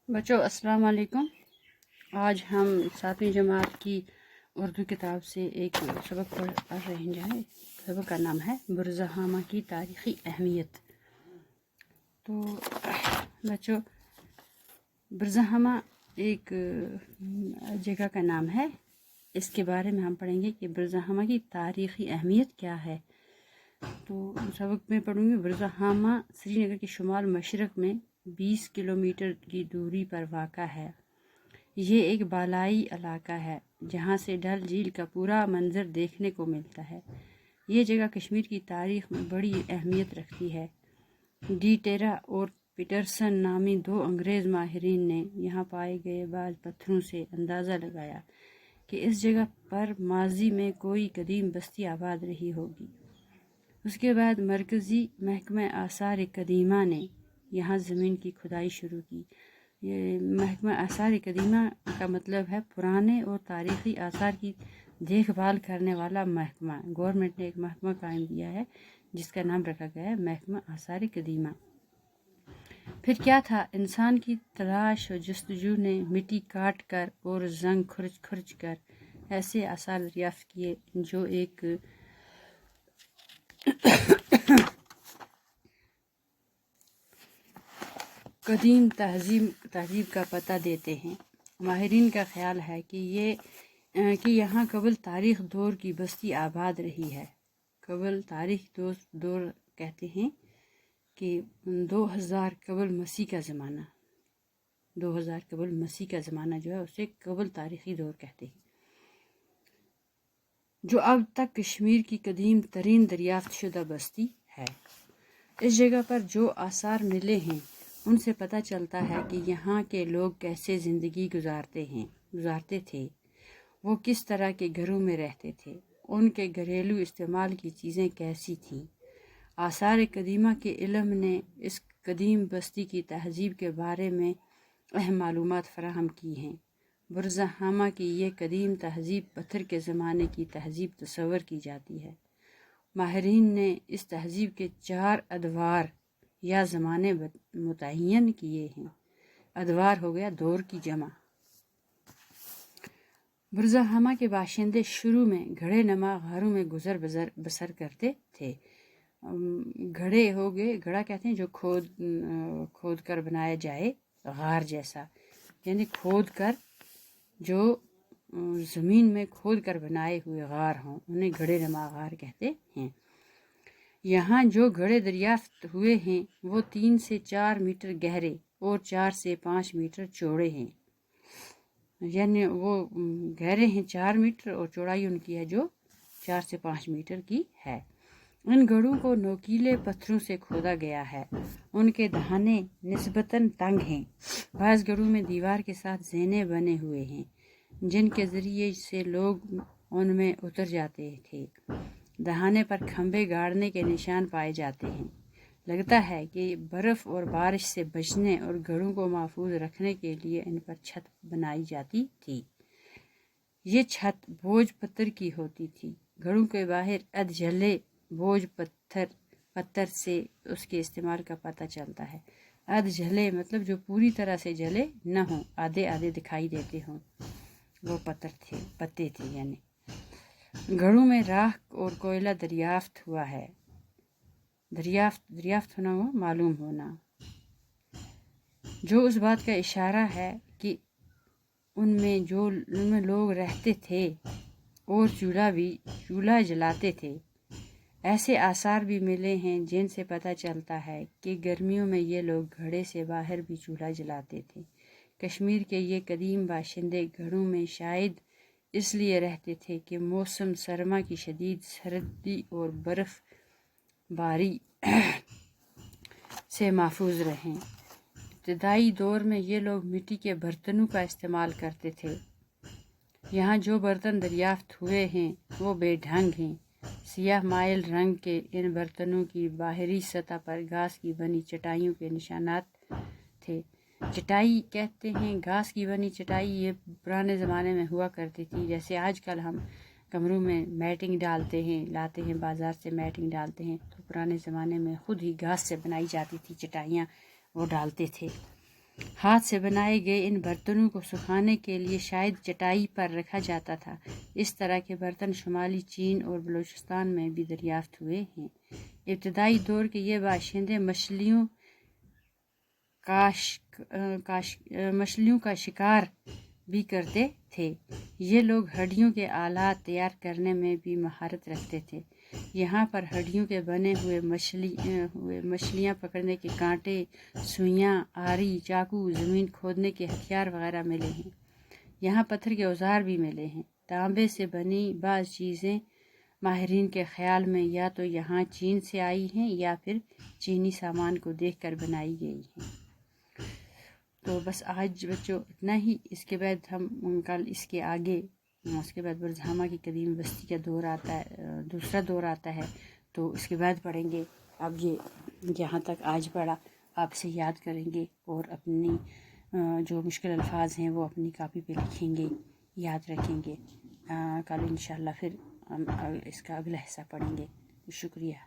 بچوں السلام علیکم۔ آج ہم 7ویں جماعت کی اردو کتاب سے ایک سبق پڑھ رہے ہیں۔ سبق کا نام ہے برزہامہ کی تاریخی اہمیت۔ تو بچوں، برزہامہ ایک جگہ کا نام ہے۔ اس کے بارے میں ہم پڑھیں گے کہ برزہامہ کی تاریخی اہمیت کیا ہے۔ تو سبق میں پڑھوں گی برزہامہ سری نگر کے شمال مشرق میں 20 کلومیٹر کی دوری پر واقع ہے۔ یہ ایک بالائی علاقہ ہے جہاں سے ڈل جھیل کا پورا منظر دیکھنے کو ملتا ہے۔ یہ جگہ کشمیر کی تاریخ میں بڑی اہمیت رکھتی ہے۔ ڈی ٹیرا اور پیٹرسن نامی 2 انگریز ماہرین نے یہاں پائے گئے بعض پتھروں سے اندازہ لگایا کہ اس جگہ پر ماضی میں کوئی قدیم بستی آباد رہی ہوگی۔ اس کے بعد مرکزی محکمہ آثار قدیمہ نے یہاں زمین کی کھدائی شروع کی۔ یہ محکمہ آثار قدیمہ کا مطلب ہے پرانے اور تاریخی آثار کی دیکھ بھال کرنے والا محکمہ۔ گورنمنٹ نے ایک محکمہ قائم کیا ہے جس کا نام رکھا گیا ہے محکمہ آثار قدیمہ۔ پھر کیا تھا، انسان کی تلاش و جستجو نے مٹی کاٹ کر اور زنگ کھرچ کر ایسے آثار دریافت کیے جو ایک قدیم تہذیب کا پتہ دیتے ہیں۔ ماہرین کا خیال ہے کہ یہاں قبل تاریخ دور کی بستی آباد رہی ہے۔ قبل تاریخ دور کہتے ہیں کہ 2000 قبل مسیح کا زمانہ، 2000 قبل مسیح کا زمانہ جو ہے اسے قبل تاریخی دور کہتے ہیں، جو اب تک کشمیر کی قدیم ترین دریافت شدہ بستی ہے۔ اس جگہ پر جو آثار ملے ہیں ان سے پتہ چلتا ہے کہ یہاں کے لوگ کیسے زندگی گزارتے تھے، وہ کس طرح کے گھروں میں رہتے تھے، ان کے گھریلو استعمال کی چیزیں کیسی تھیں۔ آثار قدیمہ کے علم نے اس قدیم بستی کی تہذیب کے بارے میں اہم معلومات فراہم کی ہیں۔ برزہامہ کی یہ قدیم تہذیب پتھر کے زمانے کی تہذیب تصور کی جاتی ہے۔ ماہرین نے اس تہذیب کے 4 ادوار یا زمانے متعین کیے ہیں۔ ادوار ہو گیا دور کی جمع۔ برزہامہ کے باشندے شروع میں گھڑے نما غاروں میں گزر بسر کرتے تھے۔ گھڑے ہو گئے، گھڑا کہتے ہیں جو کھود کر بنایا جائے، غار جیسا، یعنی کھود کر جو زمین میں کھود کر بنائے ہوئے غار ہوں انہیں گھڑے نما غار کہتے ہیں۔ یہاں جو گھڑے دریافت ہوئے ہیں وہ 3 سے 4 میٹر گہرے اور 4 سے 5 میٹر چوڑے ہیں، یعنی وہ گہرے ہیں 4 میٹر اور چوڑائی ان کی ہے جو 4 سے 5 میٹر کی ہے۔ ان گھڑوں کو نوکیلے پتھروں سے کھودا گیا ہے۔ ان کے دہانے نسبتاً تنگ ہیں۔ بعض گھڑوں میں دیوار کے ساتھ زینے بنے ہوئے ہیں جن کے ذریعے سے لوگ ان میں اتر جاتے تھے۔ دہانے پر کھمبے گاڑنے کے نشان پائے جاتے ہیں۔ لگتا ہے کہ برف اور بارش سے بچنے اور گھڑوں کو محفوظ رکھنے کے لیے ان پر چھت بنائی جاتی تھی۔ یہ چھت بوجھ پتھر کی ہوتی تھی۔ گھڑوں کے باہر ادھجھلے بوجھ پتھر سے اس کے استعمال کا پتہ چلتا ہے۔ ادھجھلے مطلب جو پوری طرح سے جلے نہ ہوں، آدھے دکھائی دیتے ہوں، وہ پتے تھے یعنی۔ گھڑوں میں راکھ اور کوئلہ دریافت ہوا ہے۔ دریافت ہونا ہوا معلوم ہونا، جو اس بات کا اشارہ ہے کہ ان میں لوگ رہتے تھے اور چولہا جلاتے تھے۔ ایسے آثار بھی ملے ہیں جن سے پتہ چلتا ہے کہ گرمیوں میں یہ لوگ گھڑے سے باہر بھی چولہا جلاتے تھے۔ کشمیر کے یہ قدیم باشندے گھڑوں میں شاید اس لیے رہتے تھے کہ موسم سرما کی شدید سردی اور برف باری سے محفوظ رہیں۔ ابتدائی دور میں یہ لوگ مٹی کے برتنوں کا استعمال کرتے تھے۔ یہاں جو برتن دریافت ہوئے ہیں وہ بے ڈھنگ ہیں۔ سیاہ مائل رنگ کے ان برتنوں کی باہری سطح پر گھاس کی بنی چٹائیوں کے نشانات تھے۔ چٹائی کہتے ہیں گھاس کی بنی چٹائی، یہ پرانے زمانے میں ہوا کرتی تھی، جیسے آج کل ہم کمروں میں میٹنگ ڈالتے ہیں، لاتے ہیں بازار سے میٹنگ ڈالتے ہیں، تو پرانے زمانے میں خود ہی گھاس سے بنائی جاتی تھی چٹائیاں، وہ ڈالتے تھے۔ ہاتھ سے بنائے گئے ان برتنوں کو سکھانے کے لیے شاید چٹائی پر رکھا جاتا تھا۔ اس طرح کے برتن شمالی چین اور بلوچستان میں بھی دریافت ہوئے ہیں۔ ابتدائی دور کے یہ باشندے مچھلیوں کا شکار بھی کرتے تھے۔ یہ لوگ ہڈیوں کے آلات تیار کرنے میں بھی مہارت رکھتے تھے۔ یہاں پر ہڈیوں کے بنے ہوئے مچھلیاں پکڑنے کے کانٹے، سوئیاں، آری، چاقو، زمین کھودنے کے ہتھیار وغیرہ ملے ہیں۔ یہاں پتھر کے اوزار بھی ملے ہیں۔ تانبے سے بنی بعض چیزیں ماہرین کے خیال میں یا تو یہاں چین سے آئی ہیں یا پھر چینی سامان کو دیکھ کر بنائی گئی ہیں۔ تو بس آج بچوں اتنا ہی۔ اس کے بعد ہم کل اس کے آگے اس کے بعد برزہامہ کی قدیم بستی کا دور آتا ہے، دوسرا دور آتا ہے، تو اس کے بعد پڑھیں گے۔ اب یہ جہاں تک آج پڑھا آپ سے یاد کریں گے اور اپنی جو مشکل الفاظ ہیں وہ اپنی کاپی پہ لکھیں گے، یاد رکھیں گے۔ کل انشاءاللہ پھر ہم اس کا اگلا حصہ پڑھیں گے۔ شکریہ۔